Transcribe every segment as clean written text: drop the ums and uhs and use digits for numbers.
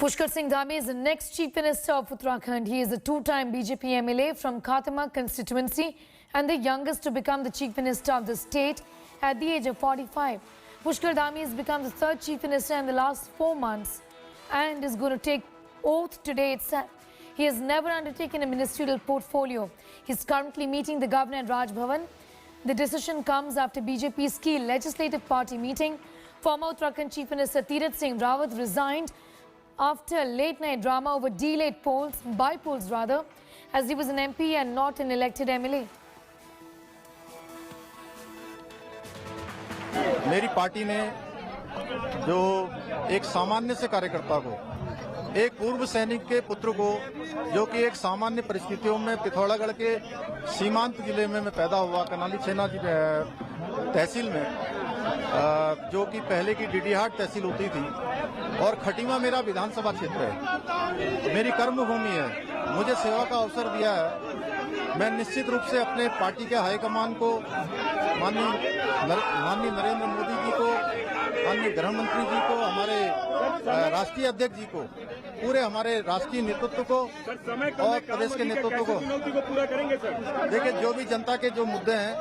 Pushkar Singh Dhami is the next Chief Minister of Uttarakhand. He is a two-time BJP MLA from Khatama constituency and the youngest to become the Chief Minister of the state at the age of 45. Pushkar Dhami has become the third Chief Minister in the last 4 months and is going to take oath today itself. He has never undertaken a ministerial portfolio. He is currently meeting the governor at Raj Bhavan. The decision comes after BJP's key legislative party meeting. Former Uttarakhand Chief Minister Tirath Singh Rawat resigned after a late-night drama over delayed by-polls rather, as he was an MP and not an elected MLA. मेरी party ने जो एक सामान्य से कार्यकर्ता को, एक पूर्व सैनिक के पुत्र को, जो कि एक सामान्य परिस्थितियों में पिथौरागढ़ के सीमांत जिले में मैं पैदा हुआ, कनाली छेना तहसील में, जो कि पहले की डीडीहाट तहसील होती थी, और खटीमा मेरा विधानसभा क्षेत्र है, मेरी कर्मभूमि है, मुझे सेवा का अवसर दिया है। मैं निश्चित रूप से अपने पार्टी के हाईकमान को, माननीय नरेंद्र मोदी जी को, माननीय गृह मंत्री जी को, हमारे राष्ट्रीय अध्यक्ष जी को, पूरे हमारे राष्ट्रीय नेतृत्व को और प्रदेश के नेतृत्व को पूरा करेंगे सर। देखिए, जो भी जनता के जो मुद्दे हैं,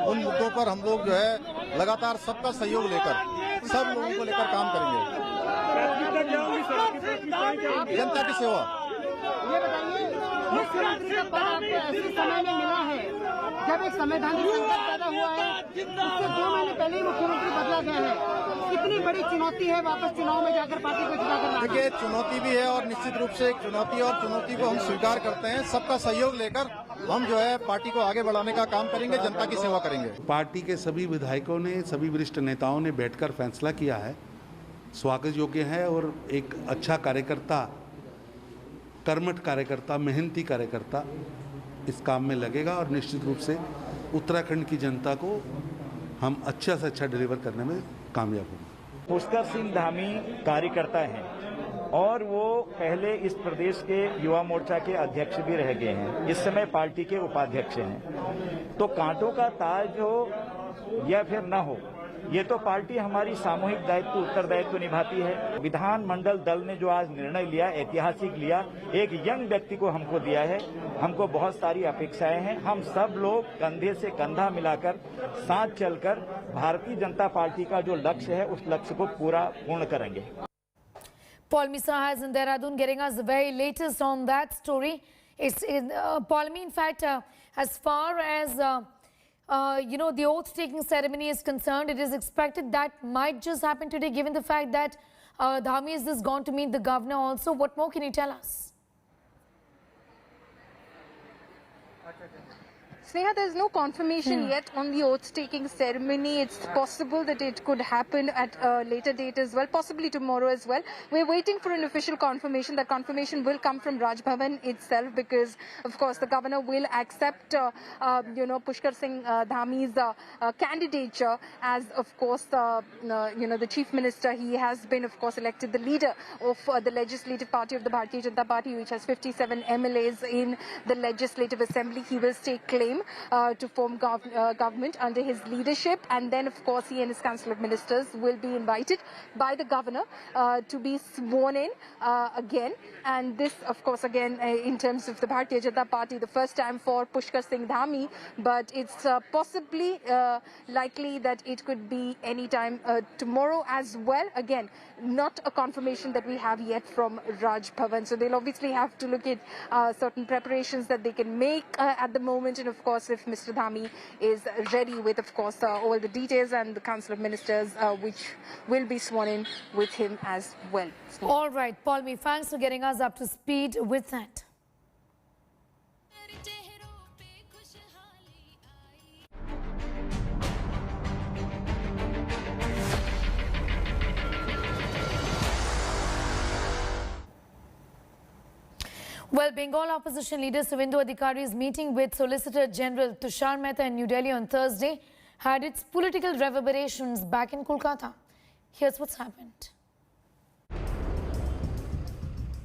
उन मुद्दों पर हम लोग जो है लगातार सबका सहयोग लेकर, सब लोगों को लेकर काम करेंगे। जनता की सेवा। ये बताइए, मुख्यमंत्री का पद आपको ऐसे समय में मिला है जब एक संवैधानिक संकट पैदा हुआ है, उससे 2 महीने पहले ही मुख्यमंत्री बदला गया है। कितनी बड़ी चुनौती है वापस चुनाव में जाकर पार्टी को जिता करना? देखिए, चुनौती भी है और निश्चित रूप से एक चुनौती, और चुनौती को हम स्वीकार करते हैं। सबका सहयोग लेकर हम जो है पार्टी को आगे बढ़ाने का काम करेंगे, जनता की सेवा करेंगे। पार्टी के सभी विधायकों ने, सभी वरिष्ठ नेताओं ने बैठकर फैसला किया है, स्वागत योग्य है, और एक अच्छा कार्यकर्ता, कर्मठ कार्यकर्ता, मेहनती कार्यकर्ता इस काम में लगेगा और निश्चित रूप से उत्तराखंड की जनता को हम अच्छा से अच्छा डिलीवर करने में कामयाब होंगे। पुष्कर सिंह धामी कार्यकर्ता हैं और वो पहले इस प्रदेश के युवा मोर्चा के अध्यक्ष भी रह गए हैं, इस समय पार्टी के उपाध्यक्ष हैं। तो कांटों का ताज हो या फिर न हो, ये तो पार्टी हमारी सामूहिक दायित्व, उत्तरदायित्व निभाती है। विधानमंडल दल ने जो आज निर्णय लिया, ऐतिहासिक लिया, एक यंग व्यक्ति को हमको दिया है, हमको बहुत सारी अपेक्षाएं हैं। हम सब लोग कंधे से कंधा मिलाकर, साथ चलकर भारतीय जनता पार्टी का जो लक्ष्य है, उस लक्ष्य को पूर्ण करेंगे। Paul Misra has in Dehradun getting us the very latest on that story. Paul, in fact, as far as the oath-taking ceremony is concerned, it is expected that might just happen today, given the fact that Dhami is just gone to meet the governor also. What more can you tell us? Sneha, there is no confirmation yet on the oath-taking ceremony. It's possible that it could happen at a later date as well, possibly tomorrow as well. We're waiting for an official confirmation. That confirmation will come from Raj Bhavan itself, because, of course, the governor will accept, Pushkar Singh Dhami's candidature as, of course, the chief minister. He has been, of course, elected the leader of the legislative party of the Bharatiya Janata Party, which has 57 MLAs in the legislative assembly. He will stake claim to form government under his leadership, and then of course he and his council of ministers will be invited by the governor to be sworn in again. And this, of course, again in terms of the Bharatiya Janata Party, the first time for Pushkar Singh Dhami, but it's possibly likely that it could be any time tomorrow as well. Again, not a confirmation that we have yet from Raj Bhavan, so they'll obviously have to look at certain preparations that they can make at the moment, and of course if Mr. Dhami is ready with, of course, all the details, and the council of ministers which will be sworn in with him as well. All right, Paul, thanks for getting us up to speed with that. Well, Bengal opposition leader Suvendu Adhikari's meeting with Solicitor General Tushar Mehta in New Delhi on Thursday had its political reverberations back in Kolkata. Here's what's happened.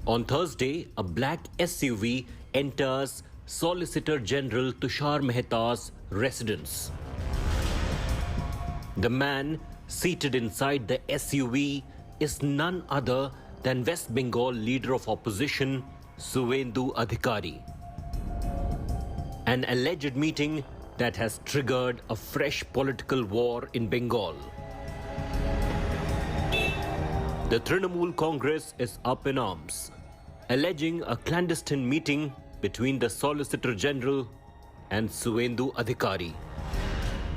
On Thursday, a black SUV enters Solicitor General Tushar Mehta's residence. The man seated inside the SUV is none other than West Bengal leader of opposition Suvendu Adhikari. An alleged meeting that has triggered a fresh political war in Bengal. The Trinamool Congress is up in arms, alleging a clandestine meeting between the Solicitor General and Suvendu Adhikari,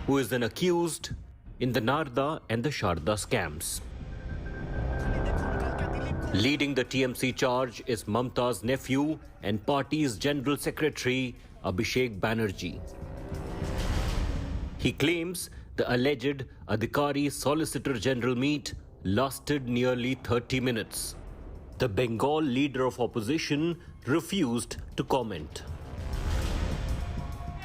who is an accused in the Narda and the Sharda scams. Leading the TMC charge is Mamta's nephew and party's General Secretary Abhishek Banerjee. He claims the alleged Adhikari Solicitor General meet lasted nearly 30 minutes. The Bengal leader of opposition refused to comment.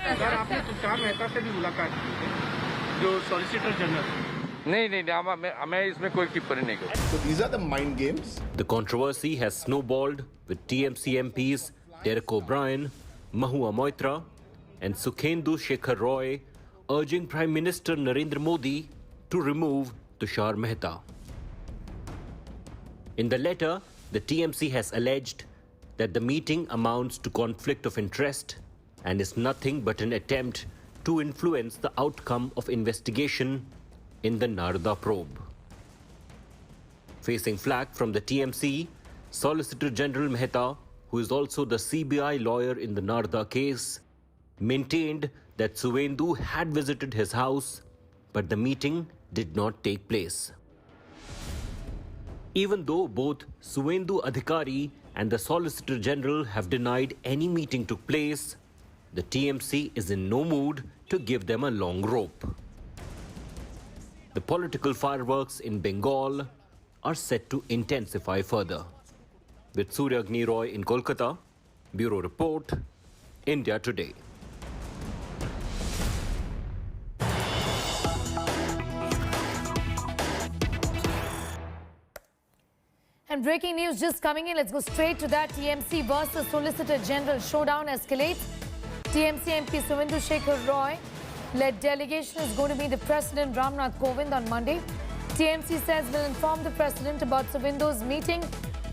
आपने तुषार मेहता से भी मुलाकात की है, जो solicitor general. नहीं, मैं इसमें कोई टिप्पणी नहीं करूँ। So these are the mind games. The controversy has snowballed with TMC MPs Derek O'Brien, Mahua Moitra, and Sukhendu Shekhar Roy urging Prime Minister Narendra Modi to remove Tushar Mehta. In the letter, the TMC has alleged that the meeting amounts to conflict of interest and is nothing but an attempt to influence the outcome of investigation in the Narda probe. Facing flack from the TMC, Solicitor General Mehta, who is also the CBI lawyer in the Narda case, maintained that Suvendu had visited his house, but the meeting did not take place. Even though both Suvendu Adhikari and the Solicitor General have denied any meeting took place, the TMC is in no mood to give them a long rope. The political fireworks in Bengal are set to intensify further. With Surya Agni Roy in Kolkata, Bureau Report, India Today. And breaking news just coming in. Let's go straight to that. TMC versus Solicitor General showdown escalates. TMC MP Suvendu Shekhar Roy led delegation is going to meet the President Ramnath Kovind on Monday. TMC says will inform the President about Suvendu's meeting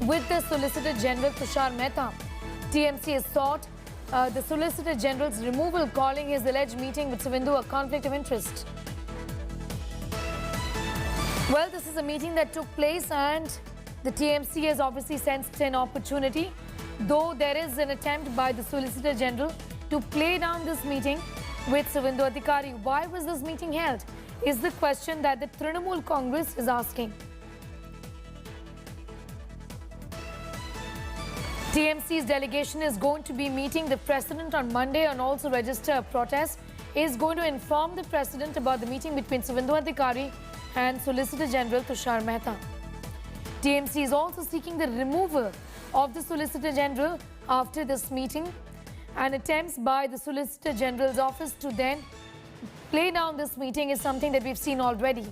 with the Solicitor General Tushar Mehta. TMC has sought the Solicitor General's removal, calling his alleged meeting with Suvendu a conflict of interest. Well, this is a meeting that took place and the TMC has obviously sensed an opportunity, though there is an attempt by the Solicitor General to play down this meeting with Suvendu Adhikari. Why was this meeting held? Is the question that the Trinamool Congress is asking. TMC's delegation is going to be meeting the President on Monday and also register a protest. Is going to inform the President about the meeting between Suvendu Adhikari and Solicitor General Tushar Mehta. TMC is also seeking the removal of the Solicitor General after this meeting, and attempts by the Solicitor General's office to then play down this meeting is something that we've seen already.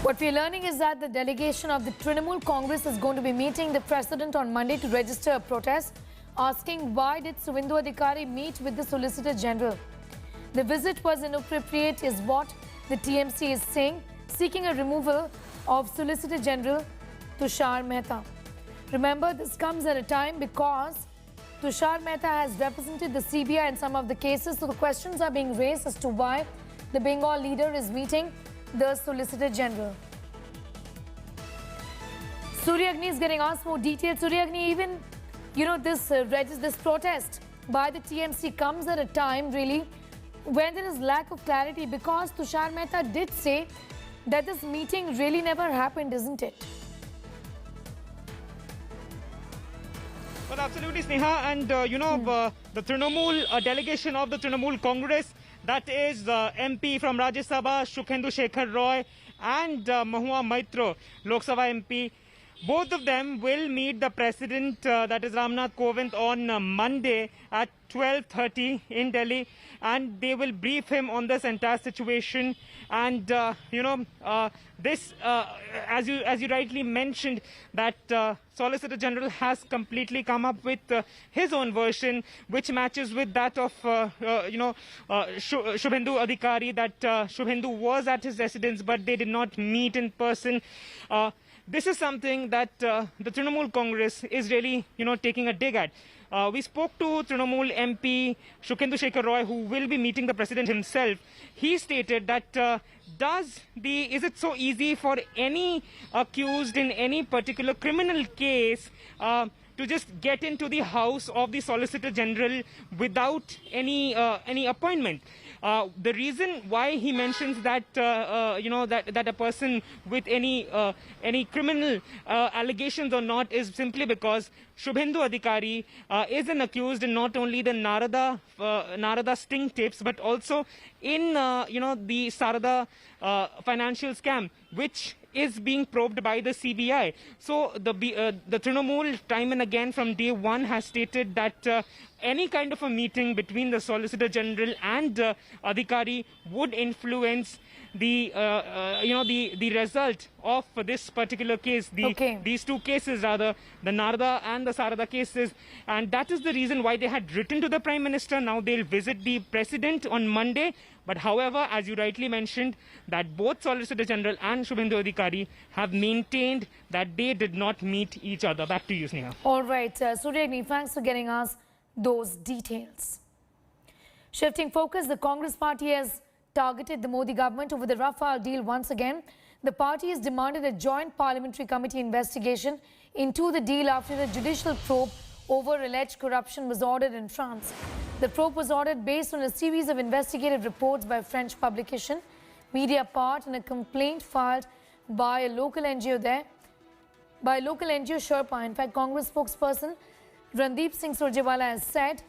What we're learning is that the delegation of the Trinamool Congress is going to be meeting the President on Monday to register a protest, asking why did Suvendu Adhikari meet with the Solicitor General. The visit was inappropriate is what the TMC is saying, seeking a removal of Solicitor General Tushar Mehta. Remember, this comes at a time because Tushar Mehta has represented the CBI in some of the cases, so the questions are being raised as to why the Bengal leader is meeting the Solicitor General. Surya Agni is getting asked more details. Surya Agni, even this protest by the TMC comes at a time really when there is lack of clarity, because Tushar Mehta did say that this meeting really never happened, isn't it? Well, absolutely, Sneha. And, the Trinamool delegation of the Trinamool Congress, that is MP from Rajya Sabha, Sukhendu Shekhar Roy, and Mahua Moitra, Lok Sabha MP, both of them will meet the president, that is Ramnath Kovind, on Monday at 12:30 in Delhi, and they will brief him on this entire situation. And this, as you rightly mentioned, that Solicitor General has completely come up with his own version, which matches with that of Shubhendu Adhikari, that Shubhendu was at his residence, but they did not meet in person. This is something that the Trinamool Congress is really, taking a dig at. We spoke to Trinamool MP Shukhendu Shekhar Roy, who will be meeting the president himself. He stated that is it so easy for any accused in any particular criminal case to just get into the house of the Solicitor General without any appointment? The reason why he mentions that that a person with any criminal allegations or not is simply because Shubhendu Adhikari is an accused in not only the Narada sting tapes, but also in the Sarada financial scam, which is being probed by the CBI. So the Trinamool time and again from day one has stated that any kind of a meeting between the Solicitor General and Adhikari would influence the result of this particular case, these two cases rather, the Narada and the Sarada cases. And that is the reason why they had written to the Prime Minister. Now they'll visit the President on Monday. But however, as you rightly mentioned, that both Solicitor General and Shubhendu Adhikari have maintained that they did not meet each other. Back to you, Sneha. All right, Suryagni, thanks for getting us those details. Shifting focus, the Congress party has targeted the Modi government over the Rafale deal once again. The party has demanded a joint parliamentary committee investigation into the deal after the judicial probe over alleged corruption was ordered in France. The probe was ordered based on a series of investigative reports by French publication Mediapart and a complaint filed by a local NGO there, by a local NGO Sherpa. In fact, Congress spokesperson Randeep Singh Surjewala has said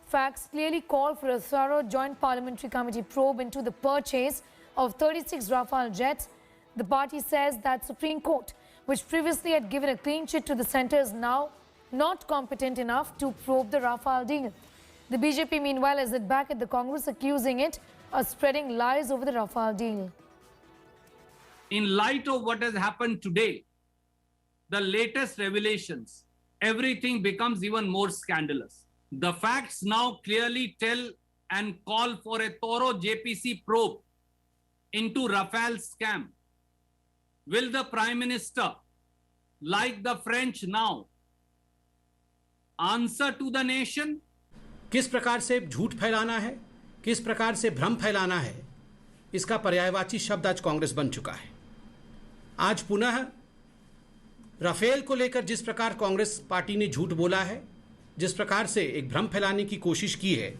facts clearly call for a thorough joint parliamentary committee probe into the purchase of 36 Rafale jets. The party says that Supreme Court, which previously had given a clean chit to the centre, is now not competent enough to probe the Rafale deal. The BJP, meanwhile, is hit back at the Congress, accusing it of spreading lies over the Rafale deal. In light of what has happened today, the latest revelations, everything becomes even more scandalous. The facts now clearly tell and call for a thorough JPC probe into Rafale scam. Will the Prime Minister, like the French now, answer to the nation? किस प्रकार से झूठ फैलाना है, किस प्रकार से भ्रम फैलाना है, इसका पर्यायवाची शब्द आज कांग्रेस बन चुका है। आज पुनः राफेल को लेकर जिस प्रकार कांग्रेस पार्टी ने झूठ बोला है, जिस प्रकार से एक भ्रम फैलाने की कोशिश की है,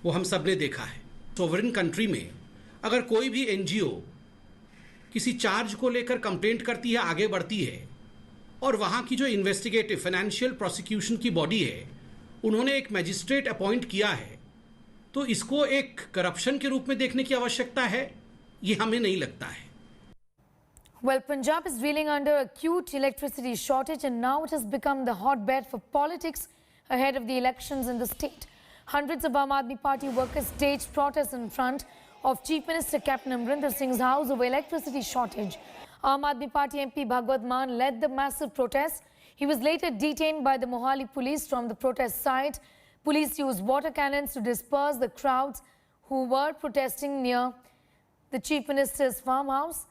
वो हम सब ने देखा है। सोवरेन कंट्री में अगर कोई भी एनजीओ किसी चार्ज को लेकर कंप्लेंट करती है, आगे बढ़ती है, और वहाँ की जो इन्वेस्टिगेटिव फाइनेंशियल प्रोसिक्यूशन की बॉडी है, उन्होंने एक मैजिस्ट्रेट अपॉइंट किया है, तो इसको एक करप्शन के रूप में देखने की आवश्यकता है, ये हमें नहीं लगता है। Well, Punjab is reeling under acute electricity shortage, and now it has become the hotbed for politics ahead of the elections in the state. Hundreds of Aam Aadmi Party workers staged protests in front of Chief Minister Captain Amrinder Singh's house over electricity shortage. Aam Aadmi Party MP Bhagwat Mann led the massive protest. He was later detained by the Mohali police from the protest site. Police used water cannons to disperse the crowds who were protesting near the Chief Minister's farmhouse.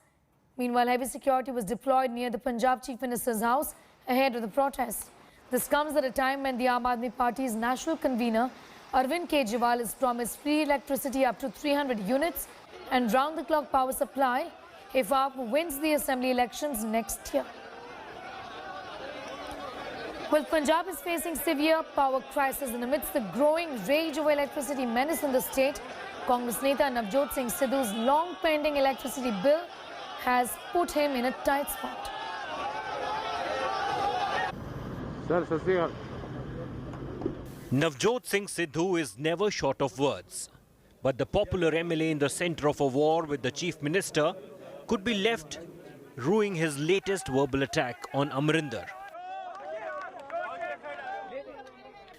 Meanwhile, heavy security was deployed near the Punjab Chief Minister's house ahead of the protest. This comes at a time when the Aam Aadmi Party's national convener Arvind Kejriwal has promised free electricity up to 300 units and round-the-clock power supply if AAP wins the assembly elections next year. Well, Punjab is facing severe power crisis and amidst the growing rage over electricity menace in the state, Congress Neta Navjot Singh Sidhu's long-pending electricity bill has put him in a tight spot. Navjot Singh Sidhu is never short of words. But the popular MLA in the centre of a war with the Chief Minister could be left ruining his latest verbal attack on Amrinder.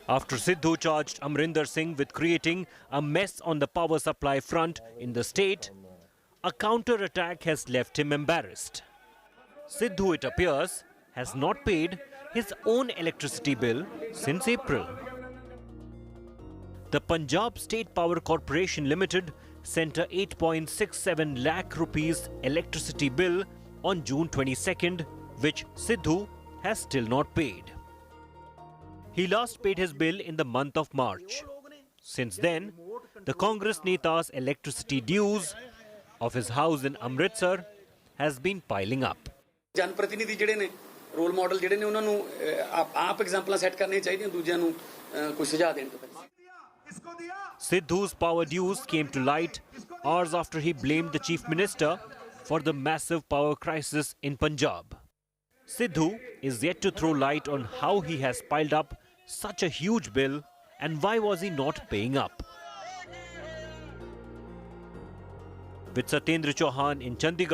After Sidhu charged Amrinder Singh with creating a mess on the power supply front in the state, a counter-attack has left him embarrassed. Sidhu, it appears, has not paid his own electricity bill since April. The Punjab State Power Corporation Limited sent a 8.67 lakh rupees electricity bill on June 22nd, which Sidhu has still not paid. He last paid his bill in the month of March. Since then, the Congress Neta's electricity dues of his house in Amritsar has been piling up. जनप्रतिनिधि ਜਿਹੜੇ ਨੇ role model ਜਿਹੜੇ ਨੇ ਉਹਨਾਂ ਨੂੰ ਆਪ ਐਗਜ਼ਾਮਪਲਾਂ set ਕਰਨੀਆਂ ਚਾਹੀਦੀਆਂ ਦੂਜਿਆਂ ਨੂੰ ਕੋਈ ਸੁਝਾਅ ਦੇਣ ਤੋਂ ਪਹਿਲਾਂ Sidhu's power dues came to light hours after he blamed the Chief Minister for the massive power crisis in Punjab. Sidhu is yet to throw light on how he has piled up such a huge bill and why was he not paying up. With Satyendra Chauhan in Chandigarh.